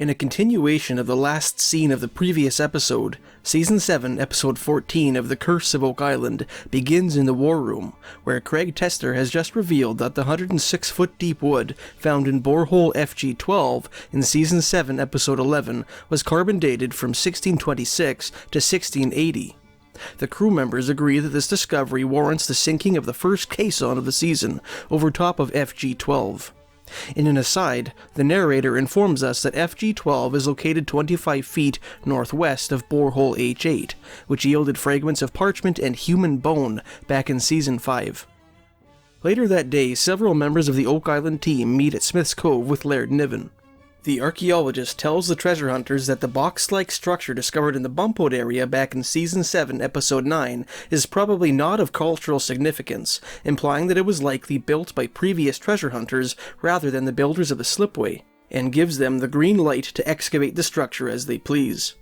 In a continuation of the last scene of the previous episode, Season 7, Episode 14 of The Curse of Oak Island begins in the War Room, where Craig Tester has just revealed that the 106-foot deep wood found in borehole FG-12 in Season 7, Episode 11 was carbon dated from 1626 to 1680. The crew members agree that this discovery warrants the sinking of the first caisson of the season over top of FG-12. In an aside, the narrator informs us that FG-12 is located 25 feet northwest of borehole H8, which yielded fragments of parchment and human bone back in Season 5. Later that day, several members of the Oak Island team meet at Smith's Cove with Laird Niven. The archaeologist tells the treasure hunters that the box-like structure discovered in the Bumpwood area back in Season 7, Episode 9 is probably not of cultural significance, implying that it was likely built by previous treasure hunters rather than the builders of the slipway, and gives them the green light to excavate the structure as they please.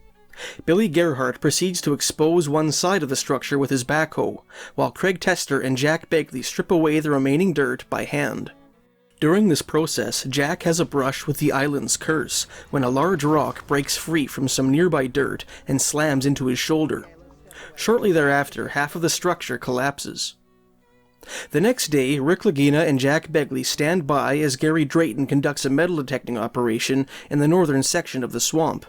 Billy Gerhardt proceeds to expose one side of the structure with his backhoe, while Craig Tester and Jack Begley strip away the remaining dirt by hand. During this process, Jack has a brush with the island's curse, when a large rock breaks free from some nearby dirt and slams into his shoulder. Shortly thereafter, half of the structure collapses. The next day, Rick Lagina and Jack Begley stand by as Gary Drayton conducts a metal detecting operation in the northern section of the swamp.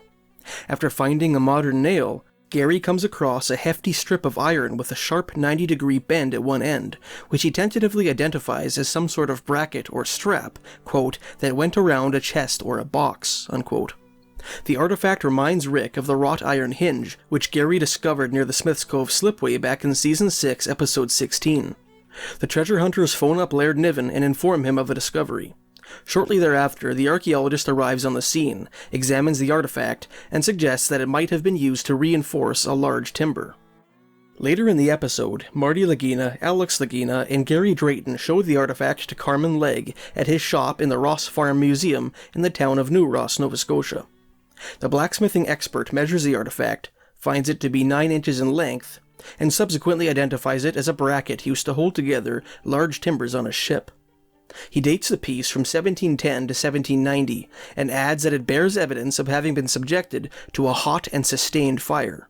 After finding a modern nail, Gary comes across a hefty strip of iron with a sharp 90-degree bend at one end, which he tentatively identifies as some sort of bracket or strap, quote, that went around a chest or a box, unquote. The artifact reminds Rick of the wrought iron hinge, which Gary discovered near the Smith's Cove slipway back in Season 6, Episode 16. The treasure hunters phone up Laird Niven and inform him of the discovery. Shortly thereafter, the archaeologist arrives on the scene, examines the artifact, and suggests that it might have been used to reinforce a large timber. Later in the episode, Marty Lagina, Alex Lagina, and Gary Drayton show the artifact to Carmen Legg at his shop in the Ross Farm Museum in the town of New Ross, Nova Scotia. The blacksmithing expert measures the artifact, finds it to be 9 inches in length, and subsequently identifies it as a bracket used to hold together large timbers on a ship. He dates the piece from 1710 to 1790, and adds that it bears evidence of having been subjected to a hot and sustained fire.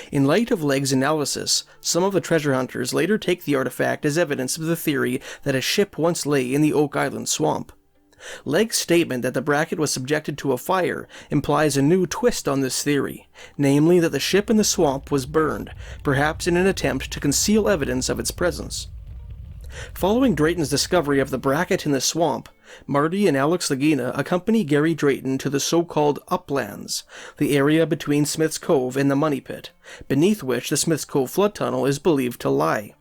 In light of Legg's analysis, some of the treasure hunters later take the artifact as evidence of the theory that a ship once lay in the Oak Island swamp. Legg's statement that the bracket was subjected to a fire implies a new twist on this theory, namely that the ship in the swamp was burned, perhaps in an attempt to conceal evidence of its presence. Following Drayton's discovery of the bracket in the swamp, Marty and Alex Lagina accompany Gary Drayton to the so-called Uplands, the area between Smith's Cove and the Money Pit, beneath which the Smith's Cove flood tunnel is believed to lie.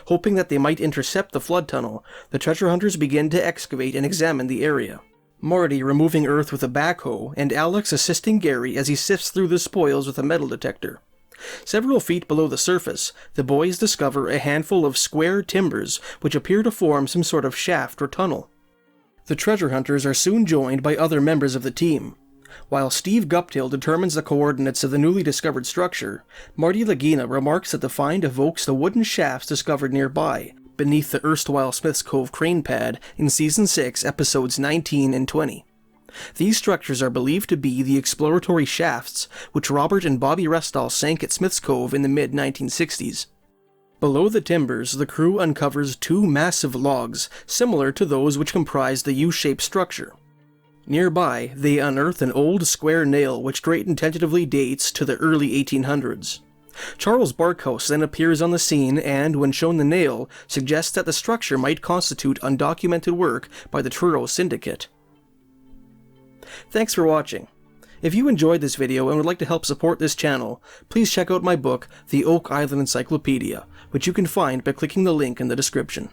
Hoping that they might intercept the flood tunnel, the treasure hunters begin to excavate and examine the area. Marty removing earth with a backhoe, and Alex assisting Gary as he sifts through the spoils with a metal detector. Several feet below the surface, the boys discover a handful of square timbers which appear to form some sort of shaft or tunnel. The treasure hunters are soon joined by other members of the team. While Steve Guptill determines the coordinates of the newly discovered structure, Marty Lagina remarks that the find evokes the wooden shafts discovered nearby, beneath the erstwhile Smith's Cove crane pad in Season 6, Episodes 19 and 20. These structures are believed to be the exploratory shafts which Robert and Bobby Restall sank at Smith's Cove in the mid-1960s. Below the timbers, the crew uncovers 2 massive logs, similar to those which comprise the U-shaped structure. Nearby, they unearth an old square nail which Drayton tentatively dates to the early 1800s. Charles Barkhouse then appears on the scene and, when shown the nail, suggests that the structure might constitute undocumented work by the Truro Syndicate. Thanks for watching. If you enjoyed this video and would like to help support this channel, please check out my book, The Oak Island Encyclopedia, which you can find by clicking the link in the description.